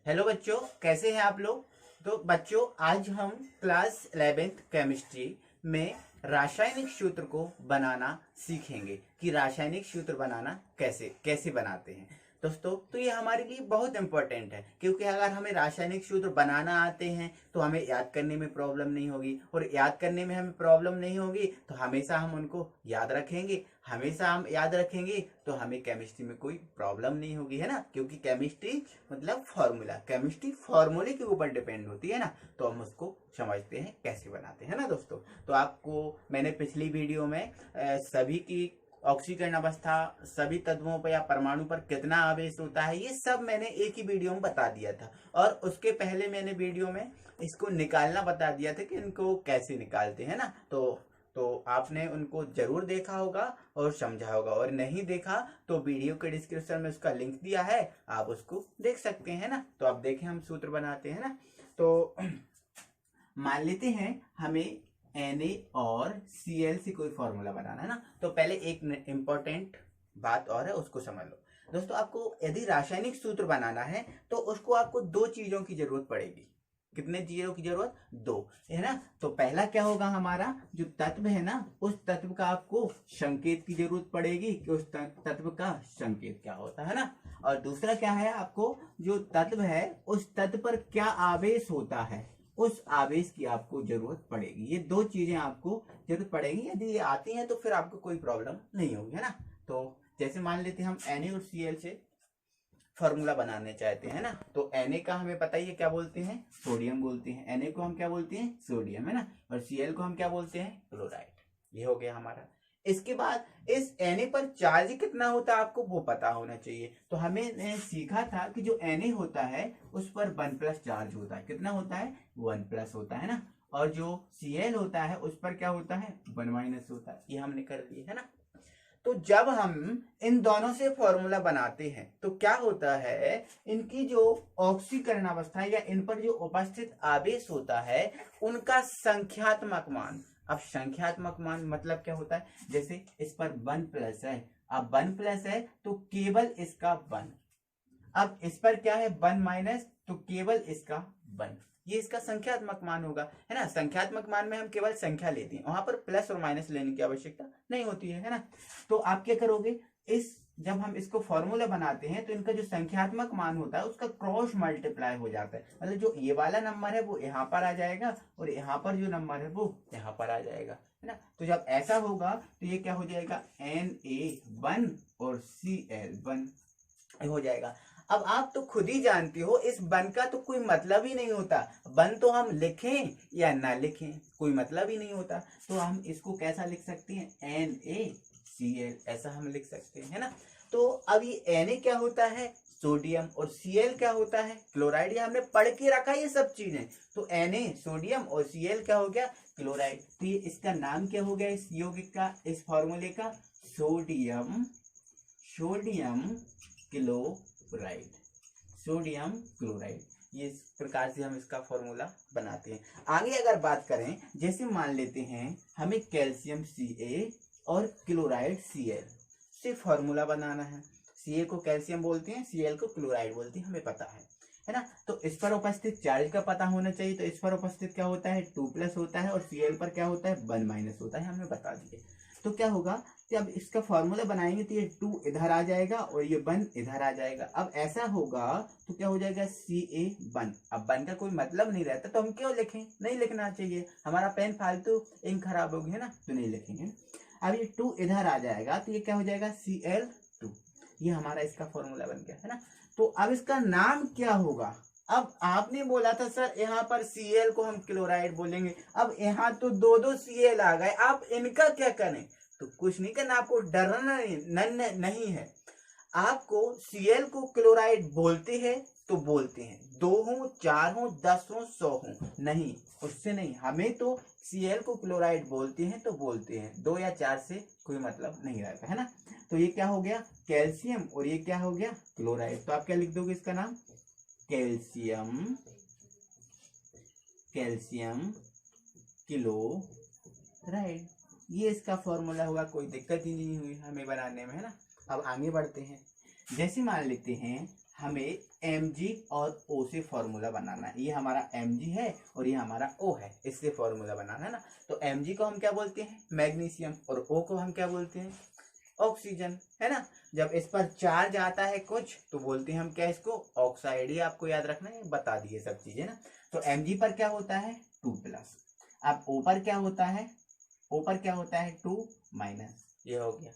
Hello बच्चों, कैसे हैं आप लोग। तो बच्चों, आज हम क्लास 11th केमिस्ट्री में रासायनिक सूत्र को बनाना सीखेंगे कि रासायनिक सूत्र बनाना कैसे कैसे बनाते हैं। दोस्तों, तो ये हमारे लिए बहुत इंपॉर्टेंट है, क्योंकि अगर हमें रासायनिक सूत्र बनाना आते हैं तो हमें याद करने में प्रॉब्लम नहीं होगी, और याद करने में हमें प्रॉब्लम नहीं होगी तो हमेशा हम उनको याद रखेंगे। हमेशा हम याद रखेंगे तो हमें केमिस्ट्री में कोई प्रॉब्लम नहीं होगी, है ना। क्योंकि केमिस्ट्री मतलब फॉर्मूला, केमिस्ट्री फॉर्मूले के ऊपर डिपेंड होती है ना। तो हम उसको समझते हैं कैसे बनाते हैं ना दोस्तों। तो आपको मैंने पिछली वीडियो में सभी की ऑक्सीकरण अवस्था, सभी तत्वों पर या परमाणु पर कितना आवेश होता है, ये सब मैंने एक ही वीडियो में बता दिया था। और उसके पहले मैंने वीडियो में इसको निकालना बता दिया था कि इनको कैसे निकालते हैं ना। तो आपने उनको जरूर देखा होगा और समझा होगा, और नहीं देखा तो वीडियो के डिस्क्रिप्शन में उसका लिंक दिया है, आप उसको देख सकते हैं ना। तो अब देखें हम सूत्र बनाते हैं ना। तो मान लेते हैं हमें Na और Cl से कोई फॉर्मूला बनाना है ना। तो पहले एक इम्पोर्टेंट बात और है, उसको समझ लो दोस्तों। आपको यदि रासायनिक सूत्र बनाना है तो उसको आपको दो चीजों की जरूरत पड़ेगी। कितने चीजों की जरूरत? दो, है ना। तो पहला क्या होगा, हमारा जो तत्व है ना, उस तत्व का आपको संकेत की जरूरत पड़ेगी कि उस तत्व का संकेत क्या होता है ना। और दूसरा क्या है, आपको जो तत्व है उस तत्व पर क्या आवेश होता है, उस आवेश की आपको जरूरत पड़ेगी। ये दो चीजें आपको जरूरत पड़ेगी। यदि ये आती हैं तो फिर आपको कोई प्रॉब्लम नहीं होगी, है ना। तो जैसे मान लेते हैं हम Na और Cl से फॉर्मूला बनाने चाहते हैं ना। तो Na का हमें पता ही है क्या बोलते हैं, सोडियम बोलते हैं। Na को हम क्या बोलते हैं, सोडियम, है ना। और Cl को हम क्या बोलते हैं, क्लोराइड। ये हो गया हमारा। इसके बाद इस Na पर चार्ज कितना होता है आपको वो पता होना चाहिए। तो हमें सीखा था कि जो Na होता है उस पर 1+ चार्ज होता है। कितना होता है, 1+ होता है ना। और जो Cl होता है उस पर क्या होता है, 1- होता है। ये हमने कर लिया है ना। तो जब हम इन दोनों से फॉर्मूला बनाते हैं तो क्या होता है, इनकी जो ऑक्सीकरण अवस्था या इन पर जो उपस्थित आवेश होता है उनका संख्यात्मक मान। अब संख्यात्मक मान मतलब क्या होता है, जैसे इस पर 1+ है, अब 1+ है तो केवल इसका 1। अब इस पर क्या है, 1- तो केवल इसका 1। ये इसका संख्यात्मक मान होगा, है ना। संख्यात्मक मान में हम केवल संख्या लेते हैं, वहां पर प्लस और माइनस लेने की आवश्यकता नहीं होती है ना। तो आप क्या करोगे, इस जब हम इसको फॉर्मूला बनाते हैं तो इनका जो संख्यात्मक मान होता है उसका क्रॉस मल्टीप्लाई हो जाता है। मतलब जो ये वाला नंबर है वो यहाँ पर आ जाएगा और यहाँ पर जो नंबर है वो यहाँ पर आ जाएगा, है ना। तो जब ऐसा होगा तो ये क्या हो जाएगा, Na1 और Cl1 हो जाएगा। अब आप तो खुद ही जानते हो इस बन का तो कोई मतलब ही नहीं होता। बन तो हम लिखें या ना लिखें कोई मतलब ही नहीं होता। तो हम इसको कैसा लिख सकते हैं, NaCl, ऐसा हम लिख सकते हैं, है ना। तो अब ये Na क्या होता है, सोडियम, और Cl क्या होता है, क्लोराइड। ये हमने पढ़ के रखा ये सब चीजें। तो Na सोडियम और Cl क्या हो गया, क्लोराइड। तो ये इसका नाम क्या हो गया, इस यौगिक का, इस फॉर्मूले का, सोडियम क्लोराइड। Sodium chloride. ये इस प्रकार से हम इसका फॉर्मूला बनाते हैं। आगे अगर बात करें, जैसे मान लेते हैं हमें कैल्शियम Ca और क्लोराइड Cl से फॉर्मूला बनाना है। Ca को कैल्शियम बोलते हैं, Cl को क्लोराइड बोलते हैं, हमें पता है ना। तो इस पर उपस्थित चार्ज का पता होना चाहिए। तो इस पर उपस्थित क्या होता है, 2+ होता है, और Cl पर क्या होता है, 1- होता है, हमें बता दिए। तो क्या होगा, जब इसका फॉर्मूला बनाएंगे तो ये 2 इधर आ जाएगा और ये 1 इधर आ जाएगा। अब ऐसा होगा तो क्या हो जाएगा, Ca1। अब 1 का कोई मतलब नहीं रहता तो हम क्यों लिखें, नहीं लिखना चाहिए, हमारा पेन फालतू इंक खराब होगी, है ना, तो नहीं लिखेंगे। अब ये 2 इधर आ जाएगा तो ये क्या हो जाएगा, Cl2। ये हमारा इसका फॉर्मूला बन गया, है ना। तो अब इसका नाम क्या होगा। अब आपने बोला था सर यहाँ पर Cl को हम क्लोराइड बोलेंगे, अब यहाँ तो दो Cl आ गए, आप इनका क्या करें। तो कुछ नहीं करना, आपको डरना नहीं है। आपको Cl को क्लोराइड बोलते हैं तो बोलते हैं, 2 हो, 4 हो, 10 हो, 100 हो, नहीं उससे नहीं, हमें तो Cl को क्लोराइड बोलते हैं तो बोलते हैं, 2 या 4 से कोई मतलब नहीं रहता, है ना। तो ये क्या हो गया, कैल्शियम, और ये क्या हो गया, क्लोराइड। तो आप क्या लिख दोगे इसका नाम, कैल्शियम क्लोराइड। ये इसका फॉर्मूला हुआ, कोई दिक्कत ही नहीं हुई हमें बनाने में, है ना। अब आगे बढ़ते हैं। जैसे मान लेते हैं हमें Mg और O से फॉर्मूला बनाना है। ये हमारा Mg है और ये हमारा O है, इससे फॉर्मूला बनाना है ना। तो Mg को हम क्या बोलते हैं, मैग्नीशियम, और O को हम क्या बोलते हैं, ऑक्सीजन, है ना। जब इस पर चार्ज आता है कुछ तो बोलते हैं हम क्या, इसको ऑक्साइड। ही आपको याद रखना है, बता दिए सब चीजें ना। तो Mg पर क्या होता है 2+, अब O पर क्या होता है, O पर क्या होता है 2-, ये हो गया,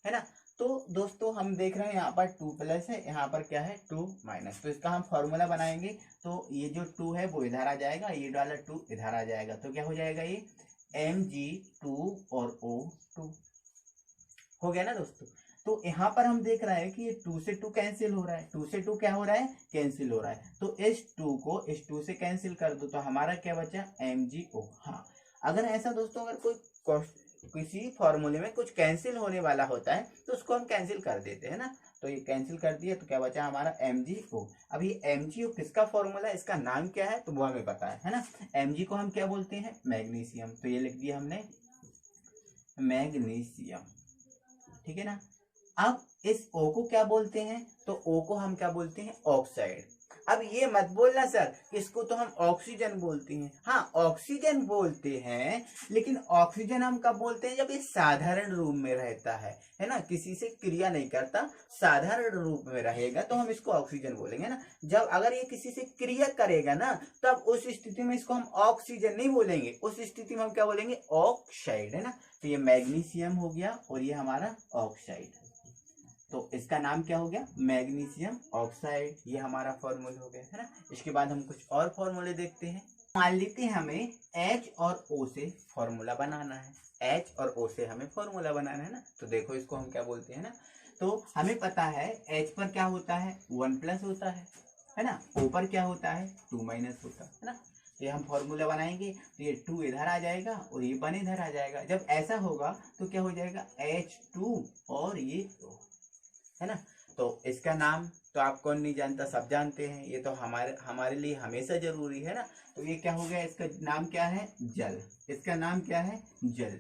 है ना। तो दोस्तों हम देख रहे हैं यहाँ पर 2+ है, यहाँ पर क्या है 2-, तो इसका हम फॉर्मूला बनाएंगे। तो ये जो 2 है वो इधर आ जाएगा, ये वाला 2 इधर आ जाएगा, तो क्या हो जाएगा ये Mg2 और O2 हो गया ना दोस्तों। तो यहाँ पर हम देख रहे हैं कि ये 2 से 2 कैंसिल हो रहा है, 2 से 2 क्या हो रहा है, कैंसिल हो रहा है। तो इस 2 को इस 2 से कैंसिल कर दो, तो हमारा क्या बचा MgO। हाँ, अगर ऐसा दोस्तों अगर कोई किसी फॉर्मूले में कुछ कैंसिल होने वाला होता है तो उसको हम कैंसिल कर देते हैं ना। तो ये कैंसिल कर दिया तो क्या बचा हमारा MgO। अब ये MgO किसका फॉर्मूला है, इसका नाम क्या है, तो वो हमें पता है ना। Mg को हम क्या बोलते हैं, मैग्नीशियम, तो ये लिख दिया हमने मैग्नीशियम, ठीक है ना। अब इस O को क्या बोलते हैं, तो O को हम क्या बोलते हैं, ऑक्साइड। अब ये मत बोलना सर इसको तो हम ऑक्सीजन बोलते हैं। हाँ, ऑक्सीजन बोलते हैं, लेकिन ऑक्सीजन हम कब बोलते हैं, जब ये साधारण रूप में रहता है ना, किसी से क्रिया नहीं करता, साधारण रूप में रहेगा तो हम इसको ऑक्सीजन बोलेंगे ना। जब अगर ये किसी से क्रिया करेगा ना, तब उस स्थिति में इसको हम ऑक्सीजन नहीं बोलेंगे, उस स्थिति में हम क्या बोलेंगे, ऑक्साइड, है ना। तो ये मैग्नीशियम हो गया और ये हमारा ऑक्साइड, तो इसका नाम क्या हो गया, मैग्नीशियम ऑक्साइड। ये हमारा फॉर्मूला हो गया, है ना। इसके बाद हम कुछ और फॉर्मूले देखते हैं। मान लेते हैं हमें H और O से फॉर्मूला बनाना है, H और O से हमें फॉर्मूला बनाना है ना। तो देखो इसको हम क्या बोलते हैं ना, तो हमें पता है H पर क्या होता है 1+ होता है ना। O पर क्या होता है 2- होता है ना। ये हम फॉर्मूला बनाएंगे तो ये 2 इधर आ जाएगा और ये 1 इधर आ जाएगा। जब ऐसा होगा तो क्या हो जाएगा H2 और ये O, है ना। तो इसका नाम तो आप कौन नहीं जानता, सब जानते हैं, ये तो हमारे लिए हमेशा जरूरी है ना। तो ये क्या हो गया, इसका नाम क्या है, जल। इसका नाम क्या है, जल।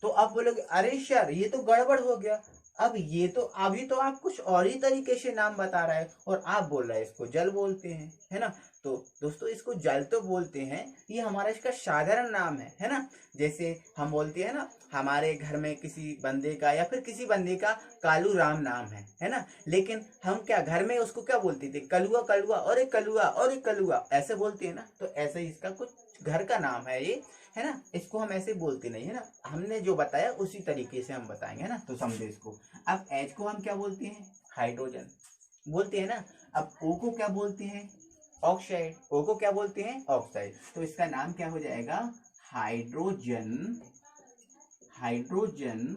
तो आप बोलोगे अरे सर ये तो गड़बड़ हो गया, अब ये तो अभी तो आप कुछ और ही तरीके से नाम बता रहे हैं और आप बोल रहे हैं इसको जल बोलते हैं, है ना। तो दोस्तों इसको जल तो बोलते हैं, ये हमारा इसका साधारण नाम है ना। जैसे हम बोलते हैं ना, हमारे घर में किसी बंदे का या फिर किसी बंदे का कालू राम नाम है ना। लेकिन हम क्या घर में उसको क्या बोलते थे, कलुआ कलुआ और एक कलुआ और एक कलुआ, ऐसे बोलते हैं ना। तो ऐसे ही इसका कुछ घर का नाम है ये, है ना। इसको हम ऐसे बोलते नहीं है ना, हमने जो बताया उसी तरीके से हम बताएंगे ना, तो समझे इसको। अब H को हम क्या बोलते हैं, हाइड्रोजन बोलते हैं ना। अब O को क्या बोलते हैं, ऑक्साइड। O को क्या बोलते हैं, ऑक्साइड। तो इसका नाम क्या हो जाएगा, hydrogen, hydrogen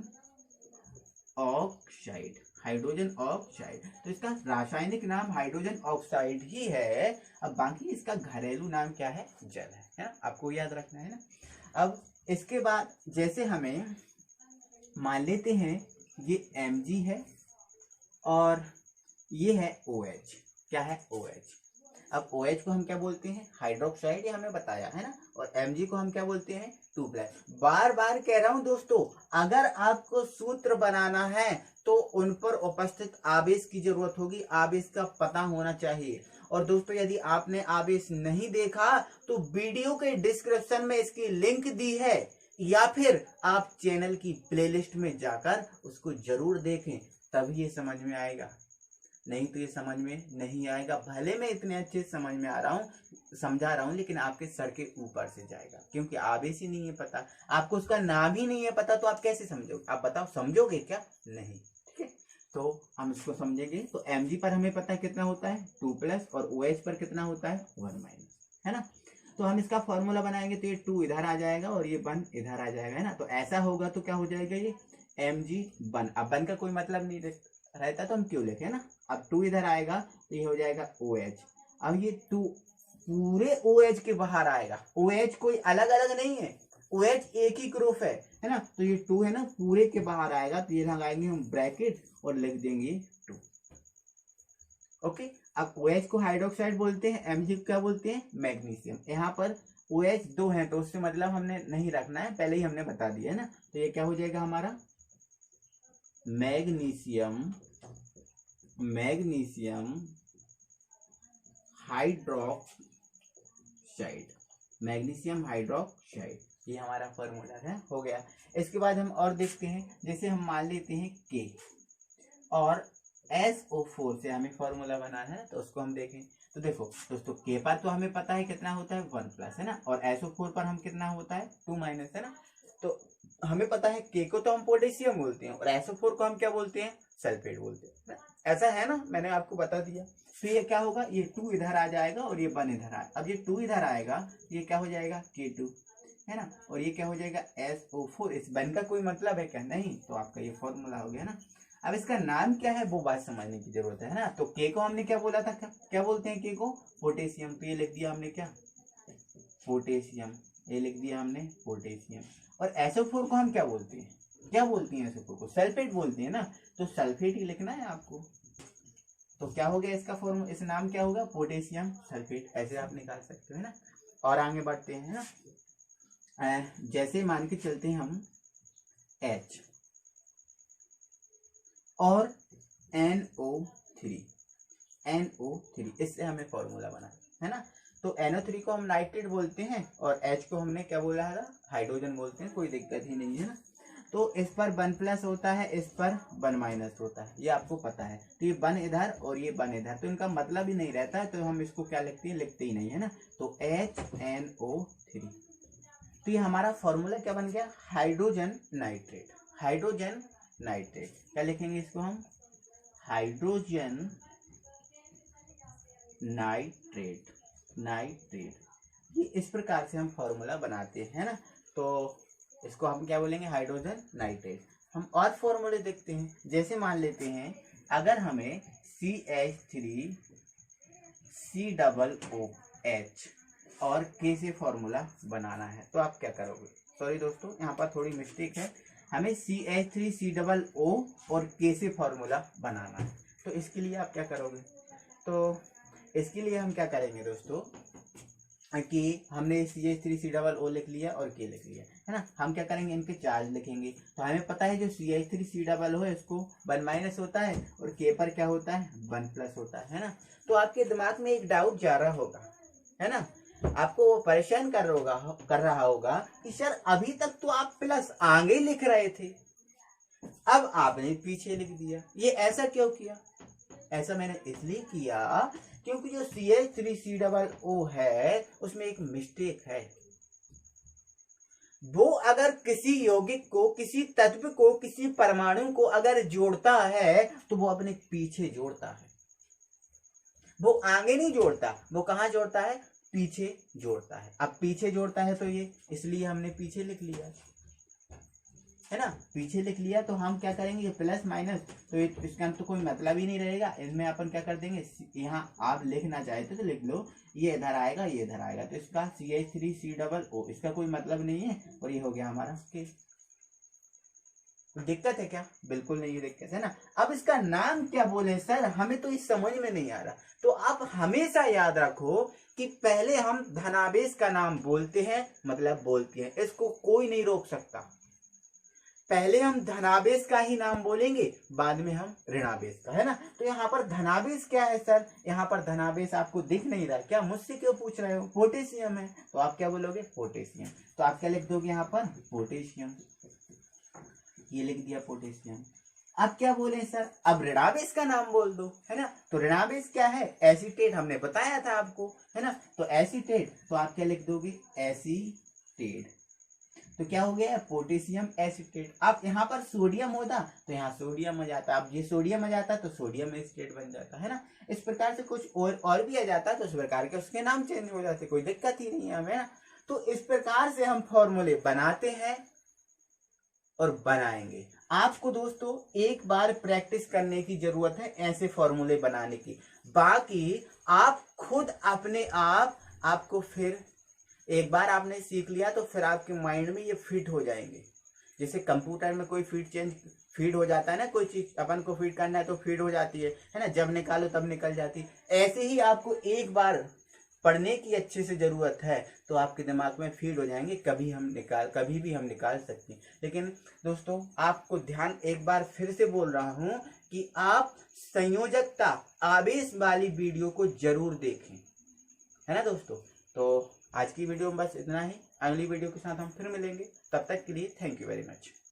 oxide, hydrogen oxide. तो इसका रासायनिक नाम हाइड्रोजन ऑक्साइड ही है। अब बाकी इसका घरेलू नाम क्या है, जल है ना। आपको याद रखना है ना। अब इसके बाद जैसे हमें मान लेते हैं ये Mg है और ये है OH, क्या है OH। अब OH को हम क्या बोलते हैं, हाइड्रोक्साइड, ये हमें बताया है ना। और Mg को हम क्या बोलते हैं 2+। बार बार कह रहा हूं दोस्तों, अगर आपको सूत्र बनाना है तो उन पर उपस्थित आवेश की जरूरत होगी, आवेश का पता होना चाहिए। और दोस्तों यदि आपने आवेश नहीं देखा तो वीडियो के डिस्क्रिप्शन में इसकी लिंक दी है, या फिर आप चैनल की प्लेलिस्ट में जाकर उसको जरूर देखें, तभी ये समझ में आएगा, नहीं तो ये समझ में नहीं आएगा। भले मैं इतने अच्छे समझ में आ रहा हूँ, समझा रहा हूँ, लेकिन आपके सर के ऊपर से जाएगा, क्योंकि आवेश ही नहीं है पता, आपको उसका नाम ही नहीं है पता, तो आप कैसे समझोगे, आप बताओ समझोगे क्या, नहीं। ठीक है, तो हम इसको समझेंगे। तो Mg पर हमें पता है कितना होता है 2+, और OH पर कितना होता है 1-, है ना। तो हम इसका फॉर्मूला बनाएंगे तो ये 2 इधर आ जाएगा और ये 1 इधर आ जाएगा, है ना। तो ऐसा होगा तो क्या हो जाएगा, ये Mg1। अब 1 का कोई मतलब नहीं रहता तो हम क्यों लिखे ना। अब 2 इधर आएगा तो ये हो जाएगा OH। अब ये 2 पूरे OH के बाहर आएगा, OH कोई अलग अलग नहीं है, OH एक ही ग्रुप है ना। तो ये 2 है ना पूरे के बाहर आएगा, तो ये लगाएंगे हम ब्रैकेट और लिख देंगे 2। ओके, अब OH को हाइड्रोक्साइड बोलते हैं, Mg को क्या बोलते हैं, मैग्नीशियम। यहाँ पर OH 2 है तो उससे मतलब हमने नहीं रखना है, पहले ही हमने बता दिया है ना। तो ये क्या हो जाएगा हमारा magnesium, magnesium hydroxide, magnesium hydroxide, ये हमारा फॉर्मूला है, हो गया। इसके बाद हम और देखते हैं, जैसे हम मान लेते हैं के और SO4 से हमें फॉर्मूला बनाना है, तो उसको हम देखें। तो देखो दोस्तों, के पर तो हमें पता है कितना होता है 1+ है ना, और SO4 पर हम कितना होता है 2- है ना। तो हमें पता है के को तो हम पोटेशियम बोलते हैं और SO4 को हम क्या बोलते हैं, सल्फेट बोलते हैं, ऐसा है ना, मैंने आपको बता दिया। फिर ये क्या होगा, ये 2 इधर आ जाएगा और ये 1 इधर आएगा। अब ये 2 इधर आएगा, ये क्या हो जाएगा K2 है ना, और ये क्या हो जाएगा SO4। इस 1 का कोई मतलब है क्या, नहीं, तो आपका ये फॉर्मूला हो गया ना। अब इसका नाम क्या है वो बात समझने की जरूरत है ना। तो के को हमने क्या बोला था, क्या बोलते हैं के को, पोटेशियम। तो ये लिख दिया हमने क्या, पोटेशियम, ये लिख दिया हमने पोटेशियम। और SO4 को हम क्या बोलते हैं, क्या बोलते हैं SO4 को, सल्फेट बोलते हैं ना, तो सल्फेट ही लिखना है आपको। तो क्या हो गया इसका फॉर्मूला, इस नाम क्या होगा, पोटेशियम सल्फेट, ऐसे आप निकाल सकते हो है ना। और आगे बढ़ते हैं ना, जैसे मान के चलते हैं हम H और NO3, इससे हमें फॉर्मूला बना है ना। तो NO3 को हम नाइट्रेट बोलते हैं और H को हमने क्या बोला था, हाइड्रोजन बोलते हैं, कोई दिक्कत ही नहीं है ना। तो इस पर 1+ होता है, इस पर 1- होता है, ये आपको पता है। तो ये 1 इधर और ये 1 इधर, तो इनका मतलब ही नहीं रहता है, तो हम इसको क्या लिखते हैं, लिखते ही नहीं है ना। तो HNO3, तो ये हमारा फॉर्मूला क्या बन गया, हाइड्रोजन नाइट्रेट। हाइड्रोजन नाइट्रेट क्या लिखेंगे इसको हम, हाइड्रोजन नाइट्रेट, ये इस प्रकार से हम फॉर्मूला बनाते हैं ना। तो इसको हम क्या बोलेंगे, हाइड्रोजन नाइट्रेट। हम और फॉर्मूले देखते हैं, जैसे मान लेते हैं अगर हमें CH3COOH और K से फॉर्मूला बनाना है, तो आप क्या करोगे। सॉरी दोस्तों, यहाँ पर थोड़ी मिस्टेक है, हमें CH3COO और K से फॉर्मूला बनाना है। तो इसके लिए आप क्या करोगे, तो इसके लिए हम क्या करेंगे दोस्तों, कि हमने CH3COO लिख लिया और K लिख लिया है ना। हम क्या करेंगे, इनके चार्ज लिखेंगे। तो हमें पता है जो CH3COO है इसको 1- होता है और K पर क्या होता है 1+ होता है ना। तो आपके दिमाग में एक डाउट जा रहा होगा है ना, आपको वो परेशान कर रहा होगा कि सर अभी तक तो आप प्लस आगे लिख रहे थे, अब आपने पीछे लिख दिया, ये ऐसा क्यों किया। ऐसा मैंने इसलिए किया क्योंकि जो CH3COO है उसमें एक मिस्टेक है। वो अगर किसी यौगिक को, किसी तत्व को, किसी परमाणु को अगर जोड़ता है तो वो अपने पीछे जोड़ता है, वो आगे नहीं जोड़ता, वो कहां जोड़ता है, पीछे जोड़ता है। अब पीछे जोड़ता है तो ये इसलिए हमने पीछे लिख लिया है ना, पीछे लिख लिया। तो हम क्या करेंगे, ये प्लस माइनस, तो इसका तो कोई मतलब ही नहीं रहेगा। इसमें अपन क्या कर देंगे, यहाँ आप लिखना चाहते तो लिख लो, ये इधर आएगा, ये इधर आएगा, तो इसका CH3COO, इसका कोई मतलब नहीं है, और ये हो गया हमारा K। दिक्कत है क्या, बिल्कुल नहीं दिक्कत है ना। अब इसका नाम क्या बोले सर, हमें तो इस समझ में नहीं आ रहा। तो आप हमेशा याद रखो कि पहले हम धनावेश का नाम बोलते हैं, मतलब बोलते हैं, इसको कोई नहीं रोक सकता। पहले हम धनावेश का ही नाम बोलेंगे, बाद में हम ऋणावेश का, है ना। तो यहाँ पर धनावेश क्या है सर, यहाँ पर धनावेश आपको दिख नहीं रहा क्या, मुझसे क्यों पूछ रहे हो, पोटेशियम है, तो आप क्या बोलोगे, पोटेशियम। तो आप क्या लिख दोगे यहाँ पर, पोटेशियम, ये लिख दिया पोटेशियम। अब क्या बोले सर, अब ऋणावेश का नाम बोल दो, है ना। तो ऋणावेश क्या है, एसीटेट, हमने बताया था आपको, है ना। तो एसीटेट, तो आप क्या लिख दोगे, एसीटेट। तो क्या हो गया, पोटेशियम एसीटेट। अब यहाँ पर सोडियम होता तो यहाँ सोडियम आ जाता, अब ये सोडियम आ जाता तो सोडियम एसीटेट बन जाता, है ना। इस प्रकार से कुछ और भी आ जाता तो उस प्रकार के उसके नाम चेंज हो जाते, कोई दिक्कत ही नहीं है हमें ना। तो इस प्रकार से हम फॉर्मूले बनाते हैं और बनाएंगे। आपको दोस्तों एक बार प्रैक्टिस करने की जरूरत है ऐसे फॉर्मूले बनाने की, बाकी आप खुद अपने आपको फिर एक बार आपने सीख लिया तो फिर आपके माइंड में ये फिट हो जाएंगे। जैसे कंप्यूटर में कोई फीड हो जाता है ना, कोई चीज अपन को फीड करना है तो फीड हो जाती है ना, जब निकालो तब निकल जाती है। ऐसे ही आपको एक बार पढ़ने की अच्छे से जरूरत है तो आपके दिमाग में फीड हो जाएंगे, कभी भी हम निकाल सकते हैं। लेकिन दोस्तों आपको ध्यान, एक बार फिर से बोल रहा हूं कि आप संयोजकता आवेश वाली वीडियो को जरूर देखें, है ना दोस्तों। तो आज की वीडियो में बस इतना ही, अगली वीडियो के साथ हम फिर मिलेंगे, तब तक के लिए थैंक यू वेरी मच।